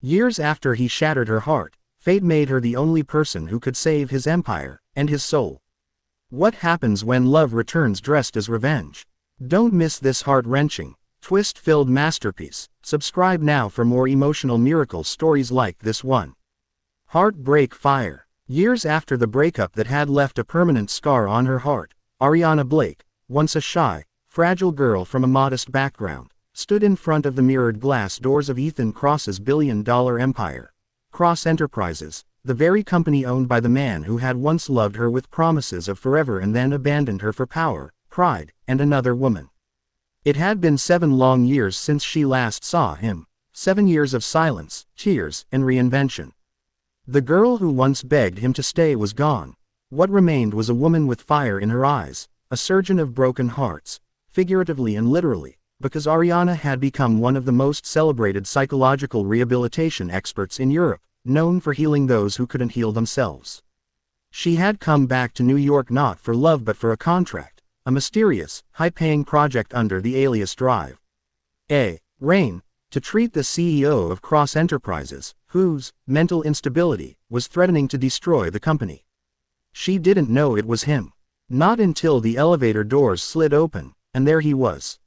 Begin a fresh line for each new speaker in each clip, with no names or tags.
Years after he shattered her heart, fate made her the only person who could save his empire, and his soul. What happens when love returns dressed as revenge? Don't miss this heart-wrenching, twist-filled masterpiece. Subscribe now for more emotional miracle stories like this one. Heartbreak Fire. Years after the breakup that had left a permanent scar on her heart, Ariana Blake, once a shy, fragile girl from a modest background, stood in front of the mirrored glass doors of Ethan Cross's billion-dollar empire. Cross Enterprises, the very company owned by the man who had once loved her with promises of forever and then abandoned her for power, pride, and another woman. It had been 7 long years since she last saw him, 7 years of silence, tears, and reinvention. The girl who once begged him to stay was gone. What remained was a woman with fire in her eyes, a surgeon of broken hearts, figuratively and literally, because Ariana had become one of the most celebrated psychological rehabilitation experts in Europe, known for healing those who couldn't heal themselves. She had come back to New York not for love but for a contract, a mysterious, high-paying project under the alias Drive. Rain, to treat the CEO of Cross Enterprises, whose mental instability was threatening to destroy the company. She didn't know it was him. Not until the elevator doors slid open, and there he was.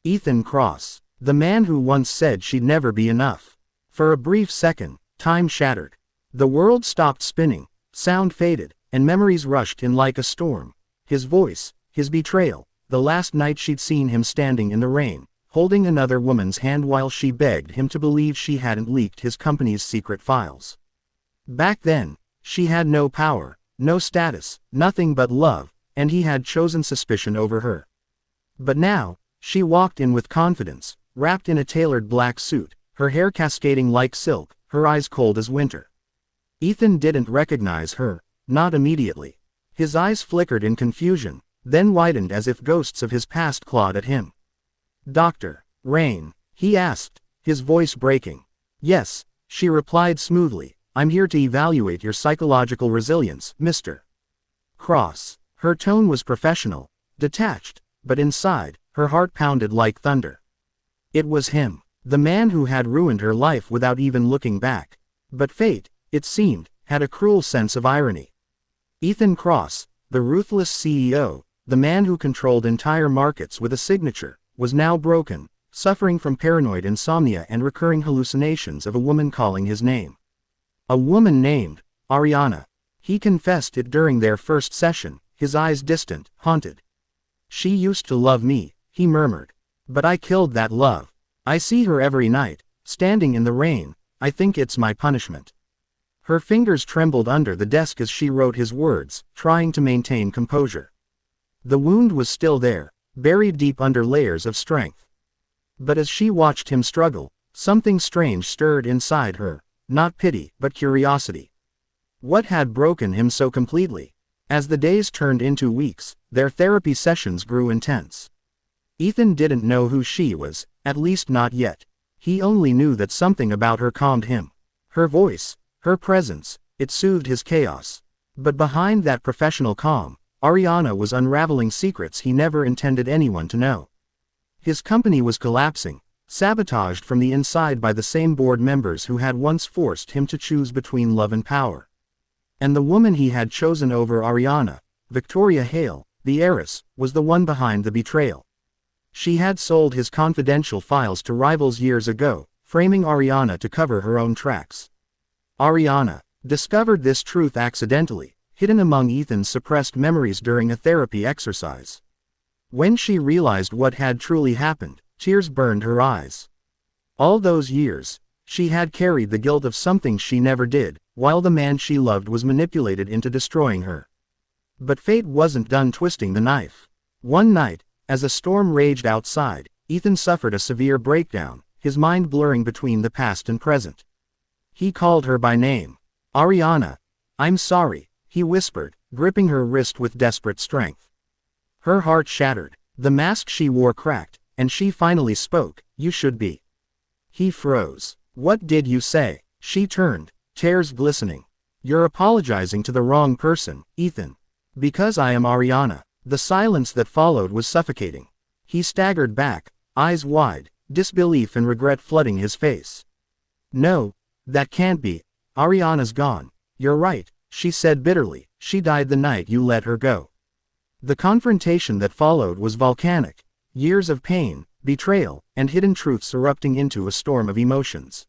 Ethan Cross, the man who once said she'd never be enough. For a brief second, time shattered. The world stopped spinning, sound faded, and memories rushed in like a storm. His voice, his betrayal, the last night she'd seen him standing in the rain, holding another woman's hand while she begged him to believe she hadn't leaked his company's secret files. Back then, she had no power, no status, nothing but love, and he had chosen suspicion over her. But now, she walked in with confidence, wrapped in a tailored black suit, her hair cascading like silk, her eyes cold as winter. Ethan didn't recognize her, not immediately. His eyes flickered in confusion, then widened as if ghosts of his past clawed at him. "Dr. Rain?" he asked, his voice breaking. "Yes," she replied smoothly, "I'm here to evaluate your psychological resilience, Mr. Cross." Her tone was professional, detached, but inside, her heart pounded like thunder. It was him, the man who had ruined her life without even looking back. But fate, it seemed, had a cruel sense of irony. Ethan Cross, the ruthless CEO, the man who controlled entire markets with a signature, was now broken, suffering from paranoid insomnia and recurring hallucinations of a woman calling his name. A woman named Ariana. He confessed it during their first session, his eyes distant, haunted. "She used to love me," he murmured. "But I killed that love. I see her every night, standing in the rain. I think it's my punishment." Her fingers trembled under the desk as she wrote his words, trying to maintain composure. The wound was still there, buried deep under layers of strength. But as she watched him struggle, something strange stirred inside her, not pity, but curiosity. What had broken him so completely? As the days turned into weeks, their therapy sessions grew intense. Ethan didn't know who she was, at least not yet. He only knew that something about her calmed him. Her voice, her presence, it soothed his chaos. But behind that professional calm, Ariana was unraveling secrets he never intended anyone to know. His company was collapsing, sabotaged from the inside by the same board members who had once forced him to choose between love and power. And the woman he had chosen over Ariana, Victoria Hale, the heiress, was the one behind the betrayal. She had sold his confidential files to rivals years ago, framing Ariana to cover her own tracks. Ariana discovered this truth accidentally, hidden among Ethan's suppressed memories during a therapy exercise. When she realized what had truly happened, tears burned her eyes. All those years, she had carried the guilt of something she never did, while the man she loved was manipulated into destroying her. But fate wasn't done twisting the knife. One night, as a storm raged outside, Ethan suffered a severe breakdown, his mind blurring between the past and present. He called her by name. "Ariana, I'm sorry," he whispered, gripping her wrist with desperate strength. Her heart shattered, the mask she wore cracked, and she finally spoke, "You should be." He froze. "What did you say?" She turned, tears glistening. "You're apologizing to the wrong person, Ethan." "Because I am Ariana." The silence that followed was suffocating. He staggered back, eyes wide, disbelief and regret flooding his face. "No, That can't be. Ariana's gone. You're right, she said bitterly. She died the night you let her go. The confrontation that followed was volcanic. Years of pain, betrayal, and hidden truths erupting into a storm of emotions.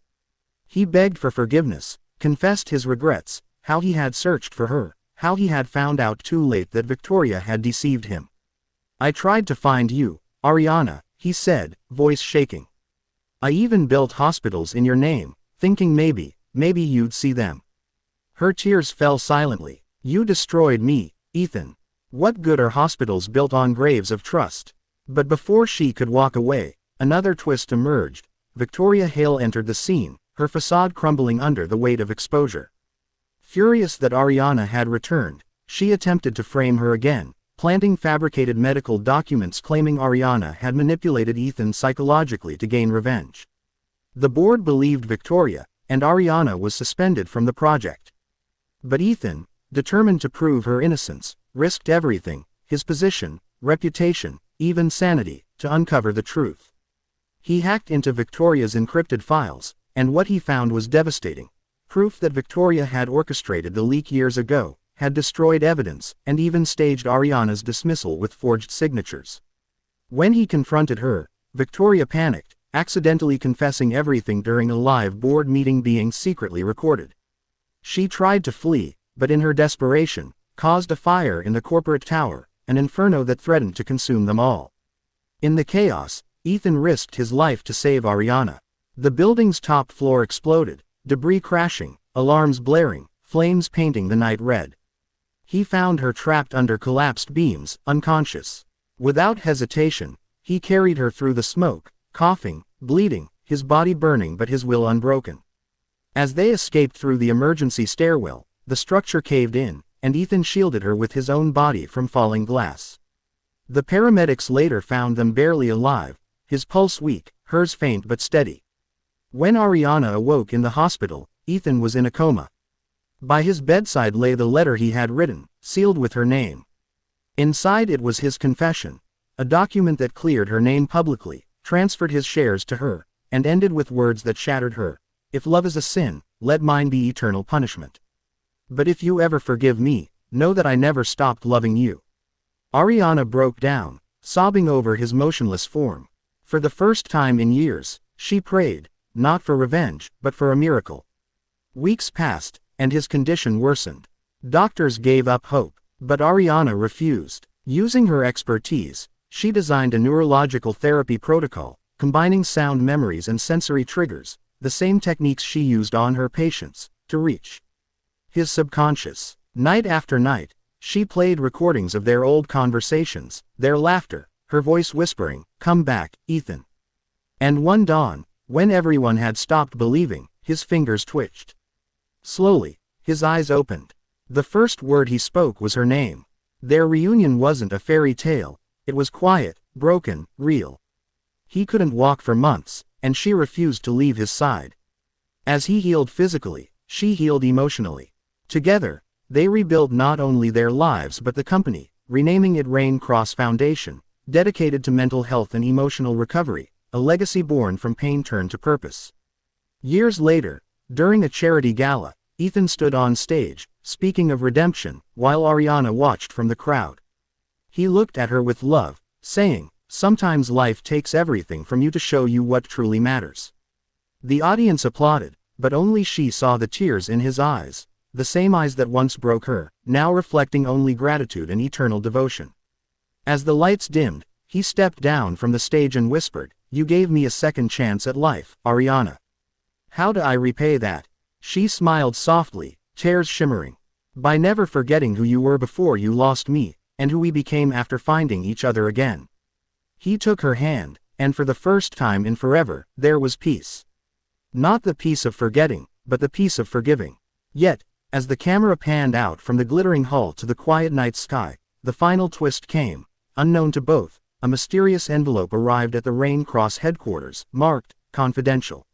He begged for forgiveness, confessed his regrets, how he had searched for her, how he had found out too late that Victoria had deceived him. I tried to find you, Ariana, he said, voice shaking. I even built hospitals in your name, thinking maybe you'd see them. Her tears fell silently. You destroyed me, Ethan. What good are hospitals built on graves of trust? But before she could walk away, another twist emerged. Victoria Hale entered the scene, her facade crumbling under the weight of exposure. Furious that Ariana had returned, she attempted to frame her again, planting fabricated medical documents claiming Ariana had manipulated Ethan psychologically to gain revenge. The board believed Victoria, and Ariana was suspended from the project. But Ethan, determined to prove her innocence, risked everything, his position, reputation, even sanity, to uncover the truth. He hacked into Victoria's encrypted files, and what he found was devastating. Proof that Victoria had orchestrated the leak years ago, had destroyed evidence, and even staged Ariana's dismissal with forged signatures. When he confronted her, Victoria panicked, accidentally confessing everything during a live board meeting being secretly recorded. She tried to flee, but in her desperation, caused a fire in the corporate tower, an inferno that threatened to consume them all. In the chaos, Ethan risked his life to save Ariana. The building's top floor exploded, debris crashing, alarms blaring, flames painting the night red. He found her trapped under collapsed beams, unconscious. Without hesitation, he carried her through the smoke, coughing, bleeding, his body burning but his will unbroken. As they escaped through the emergency stairwell, the structure caved in, and Ethan shielded her with his own body from falling glass. The paramedics later found them barely alive, his pulse weak, hers faint but steady. When Ariana awoke in the hospital, Ethan was in a coma. By his bedside lay the letter he had written, sealed with her name. Inside it was his confession, a document that cleared her name publicly, transferred his shares to her, and ended with words that shattered her. If love is a sin, let mine be eternal punishment. But if you ever forgive me, know that I never stopped loving you. Ariana broke down, sobbing over his motionless form. For the first time in years, she prayed, not for revenge, but for a miracle. Weeks passed, and his condition worsened. Doctors gave up hope, but Ariana refused. Using her expertise, she designed a neurological therapy protocol, combining sound memories and sensory triggers, the same techniques she used on her patients, to reach his subconscious. Night after night, she played recordings of their old conversations, their laughter, her voice whispering, "Come back, Ethan." And one dawn, when everyone had stopped believing, his fingers twitched. Slowly, his eyes opened. The first word he spoke was her name. Their reunion wasn't a fairy tale, it was quiet, broken, real. He couldn't walk for months, and she refused to leave his side. As he healed physically, she healed emotionally. Together, they rebuilt not only their lives but the company, renaming it Rain Cross Foundation, dedicated to mental health and emotional recovery, a legacy born from pain turned to purpose. Years later, during a charity gala, Ethan stood on stage, speaking of redemption, while Ariana watched from the crowd. He looked at her with love, saying, "Sometimes life takes everything from you to show you what truly matters." The audience applauded, but only she saw the tears in his eyes, the same eyes that once broke her, now reflecting only gratitude and eternal devotion. As the lights dimmed, he stepped down from the stage and whispered, "You gave me a second chance at life, Ariana. How do I repay that?" She smiled softly, tears shimmering. "By never forgetting who you were before you lost me, and who we became after finding each other again." He took her hand, and for the first time in forever, there was peace. Not the peace of forgetting, but the peace of forgiving. Yet, as the camera panned out from the glittering hull to the quiet night sky, the final twist came. Unknown to both, a mysterious envelope arrived at the Rain Cross headquarters, marked, "Confidential."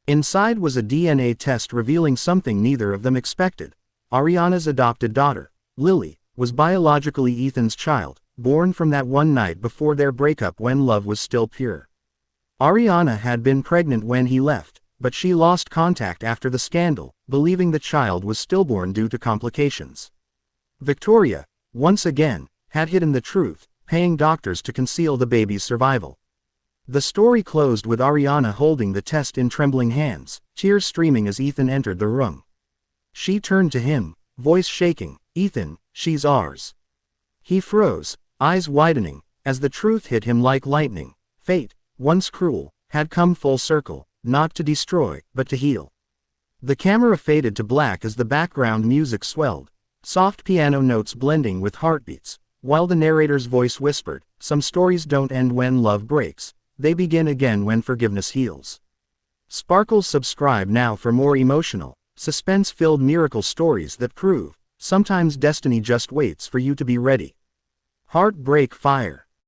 Inside was a DNA test revealing something neither of them expected. Ariana's adopted daughter, Lily, was biologically Ethan's child, born from that one night before their breakup when love was still pure. Ariana had been pregnant when he left, but she lost contact after the scandal, believing the child was stillborn due to complications. Victoria, once again, had hidden the truth, paying doctors to conceal the baby's survival. The story closed with Ariana holding the test in trembling hands, tears streaming as Ethan entered the room. She turned to him, voice shaking, "Ethan, she's ours." He froze, eyes widening, as the truth hit him like lightning. Fate, once cruel, had come full circle, not to destroy, but to heal. The camera faded to black as the background music swelled, soft piano notes blending with heartbeats, while the narrator's voice whispered, "Some stories don't end when love breaks, they begin again when forgiveness heals." Sparkles subscribe now for more emotional, suspense-filled miracle stories that prove, sometimes destiny just waits for you to be ready. Heartbreak Fire.